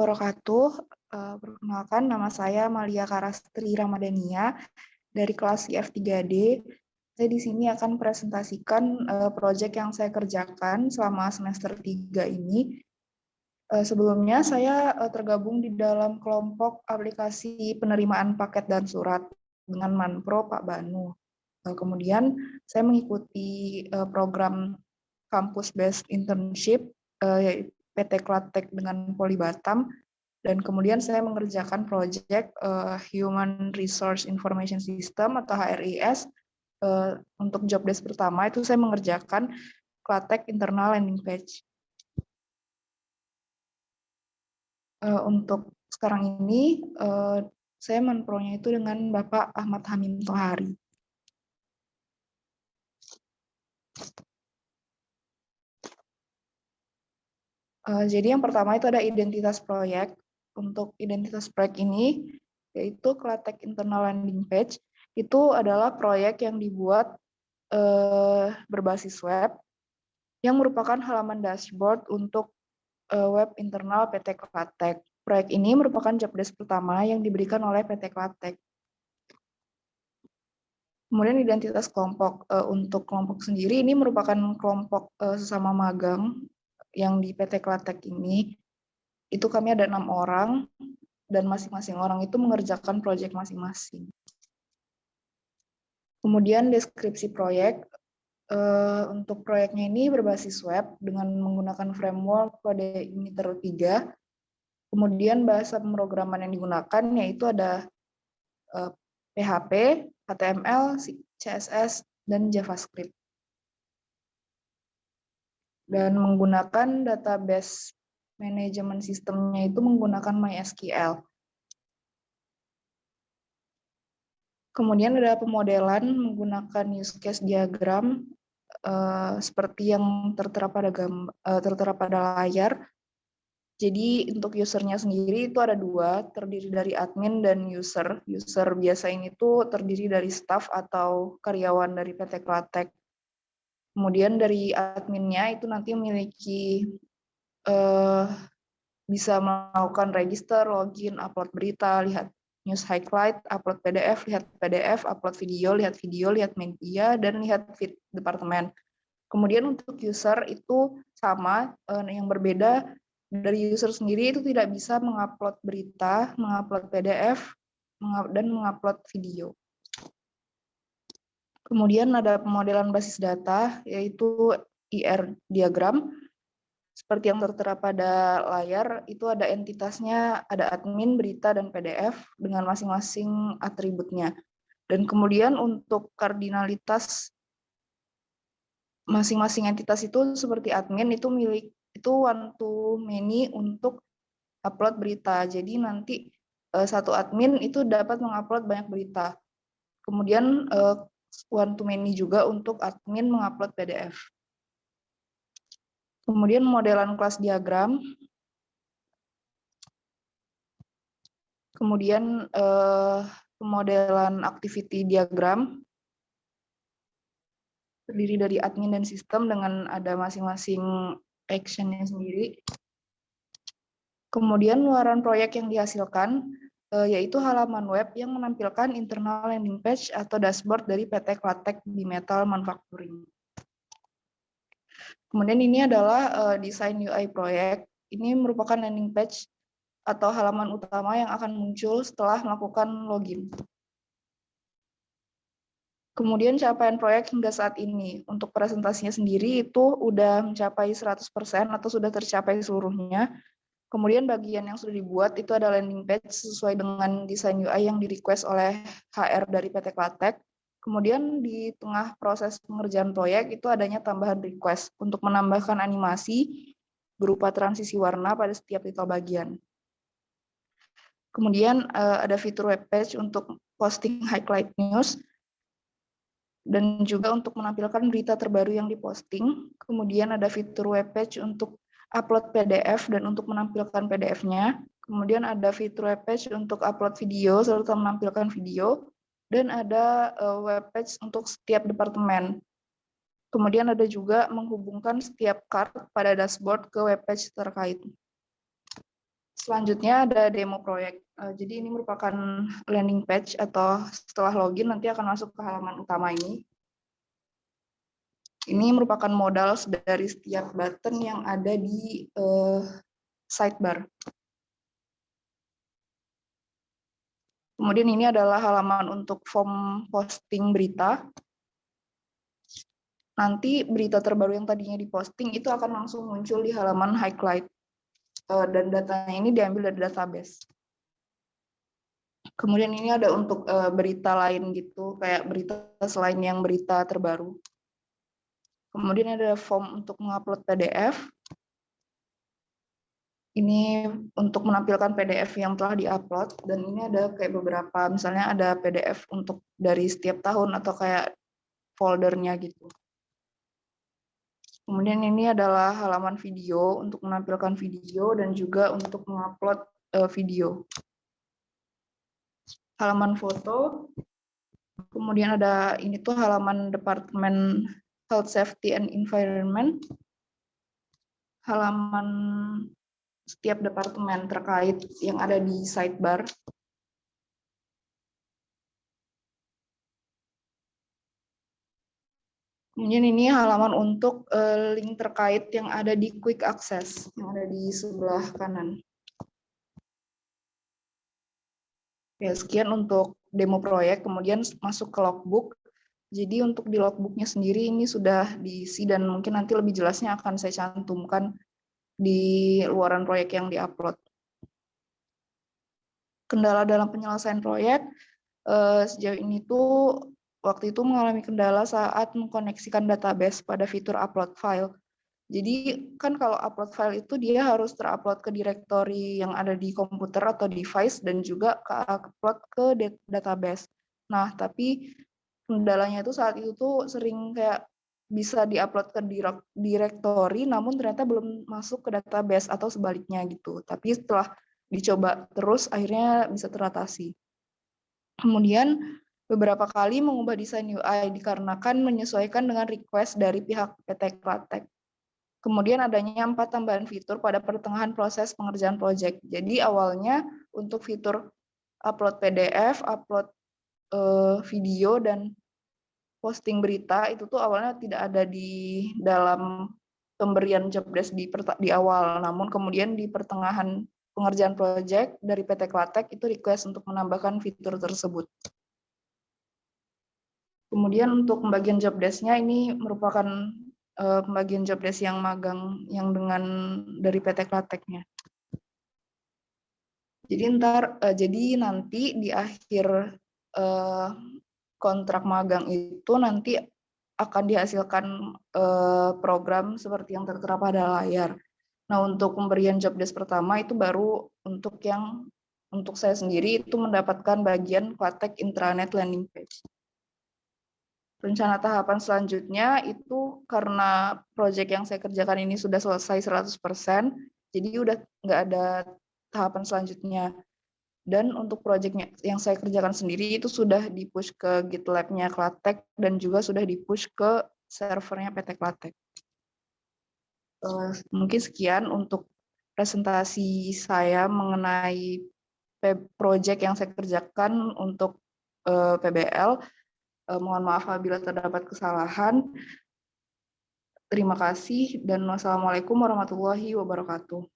wabarakatuh. Perkenalkan, nama saya Malia Karastri Ramadhania dari kelas IF3D. Saya di sini akan presentasikan proyek yang saya kerjakan selama semester 3 ini. Sebelumnya saya tergabung di dalam kelompok aplikasi penerimaan paket dan surat dengan Manpro Pak Banu. Kemudian saya mengikuti program Campus Based Internship yaitu PT Klatek dengan Poli Batam, dan kemudian saya mengerjakan proyek Human Resource Information System atau HRIS. Untuk job desk pertama itu saya mengerjakan Klatek Internal Landing Page. Untuk sekarang ini saya menpronya itu dengan Bapak Ahmad Hamim Tohari. Jadi yang pertama itu ada identitas proyek. Untuk identitas proyek ini, yaitu Klatek Internal Landing Page, itu adalah proyek yang dibuat berbasis web, yang merupakan halaman dashboard untuk web internal PT Klatek. Proyek ini merupakan job desk pertama yang diberikan oleh PT Klatek. Kemudian identitas kelompok. Untuk kelompok sendiri, ini merupakan kelompok sesama magang yang di PT Klatek ini. Itu kami ada 6 orang, dan masing-masing orang itu mengerjakan proyek masing-masing. Kemudian deskripsi proyek. Untuk proyeknya ini berbasis web dengan menggunakan framework kode Uniter 3. Kemudian bahasa pemrograman yang digunakan yaitu ada PHP, HTML, CSS, dan JavaScript. Dan menggunakan database manajemen sistemnya itu menggunakan MySQL. Kemudian ada pemodelan menggunakan use case diagram seperti yang tertera pada layar. Jadi untuk usernya sendiri itu ada 2, terdiri dari admin dan user. User biasa ini tuh terdiri dari staff atau karyawan dari PT Klatek. Kemudian dari adminnya itu nanti memiliki bisa melakukan register, login, upload berita, lihat news highlight, upload PDF, lihat PDF, upload video, lihat media, dan lihat feed departemen. Kemudian untuk user itu sama, yang berbeda dari user sendiri itu tidak bisa mengupload berita, mengupload PDF, dan mengupload video. Kemudian ada pemodelan basis data, yaitu IR diagram. Seperti yang tertera pada layar, itu ada entitasnya, ada admin, berita, dan PDF dengan masing-masing atributnya. Dan kemudian untuk kardinalitas masing-masing entitas itu seperti admin itu one to many untuk upload berita. Jadi nanti satu admin itu dapat mengupload banyak berita. Kemudian one to many juga untuk admin mengupload PDF. Kemudian modelan kelas diagram. Kemudian pemodelan activity diagram. Terdiri dari admin dan sistem dengan ada masing-masing action-nya sendiri. Kemudian luaran proyek yang dihasilkan yaitu halaman web yang menampilkan internal landing page atau dashboard dari PT Klatek Bimetal Manufacturing. Kemudian ini adalah desain UI proyek. Ini merupakan landing page atau halaman utama yang akan muncul setelah melakukan login. Kemudian capaian proyek hingga saat ini. Untuk presentasinya sendiri itu udah mencapai 100% atau sudah tercapai seluruhnya. Kemudian bagian yang sudah dibuat itu ada landing page sesuai dengan desain UI yang di-request oleh HR dari PT Klatek. Kemudian di tengah proses pengerjaan proyek itu adanya tambahan request untuk menambahkan animasi berupa transisi warna pada setiap titel bagian. Kemudian ada fitur web page untuk posting highlight news dan juga untuk menampilkan berita terbaru yang diposting. Kemudian ada fitur web page untuk upload PDF dan untuk menampilkan PDF-nya. Kemudian ada fitur web page untuk upload video serta menampilkan video. Dan ada web page untuk setiap departemen. Kemudian ada juga menghubungkan setiap card pada dashboard ke web page terkait. Selanjutnya ada demo proyek. Jadi ini merupakan landing page atau setelah login nanti akan masuk ke halaman utama ini. Ini merupakan modal dari setiap button yang ada di sidebar. Kemudian ini adalah halaman untuk form posting berita. Nanti berita terbaru yang tadinya diposting itu akan langsung muncul di halaman highlight. Dan datanya ini diambil dari database. Kemudian ini ada untuk berita lain gitu, kayak berita selain yang berita terbaru. Kemudian ada form untuk mengupload PDF. Ini untuk menampilkan PDF yang telah diupload, dan ini ada kayak beberapa, misalnya ada PDF untuk dari setiap tahun atau kayak foldernya gitu. Kemudian ini adalah halaman video untuk menampilkan video dan juga untuk mengupload video. Halaman foto, kemudian ada ini tuh halaman Departemen Health Safety and Environment, halaman setiap departemen terkait yang ada di sidebar. Kemudian ini halaman untuk link terkait yang ada di quick access, yang ada di sebelah kanan. Ya, sekian untuk demo proyek, kemudian masuk ke logbook. Jadi untuk di logbooknya sendiri ini sudah diisi dan mungkin nanti lebih jelasnya akan saya cantumkan di luaran proyek yang diupload. Kendala dalam penyelesaian proyek, sejauh ini tuh waktu itu mengalami kendala saat mengkoneksikan database pada fitur upload file. Jadi kan kalau upload file itu dia harus terupload ke direktori yang ada di komputer atau device dan juga ke-upload ke database. Nah, tapi kendalanya itu saat itu tuh sering kayak bisa diupload ke direktori namun ternyata belum masuk ke database atau sebaliknya gitu. Tapi setelah dicoba terus akhirnya bisa teratasi. Kemudian beberapa kali mengubah desain UI dikarenakan menyesuaikan dengan request dari pihak PT Klatek. Kemudian adanya 4 tambahan fitur pada pertengahan proses pengerjaan proyek. Jadi awalnya untuk fitur upload PDF, upload video, dan posting berita itu tuh awalnya tidak ada di dalam pemberian job desk di awal. Namun kemudian di pertengahan pengerjaan proyek dari PT Klatek itu request untuk menambahkan fitur tersebut. Kemudian untuk pembagian job desk-nya ini merupakan pembagian job desk yang magang yang dengan dari PT Klateknya. Jadi nanti di akhir kontrak magang itu nanti akan dihasilkan program seperti yang tertera pada layar. Nah, untuk pemberian job desk pertama itu baru untuk saya sendiri itu mendapatkan bagian Klatek intranet landing page. Rencana tahapan selanjutnya itu karena proyek yang saya kerjakan ini sudah selesai 100%, jadi udah nggak ada tahapan selanjutnya. Dan untuk proyeknya yang saya kerjakan sendiri itu sudah di-push ke GitLab-nya Klatek dan juga sudah di-push ke servernya PT Klatek. Mungkin sekian untuk presentasi saya mengenai proyek yang saya kerjakan untuk PBL. Mohon maaf apabila terdapat kesalahan. Terima kasih dan wassalamualaikum warahmatullahi wabarakatuh.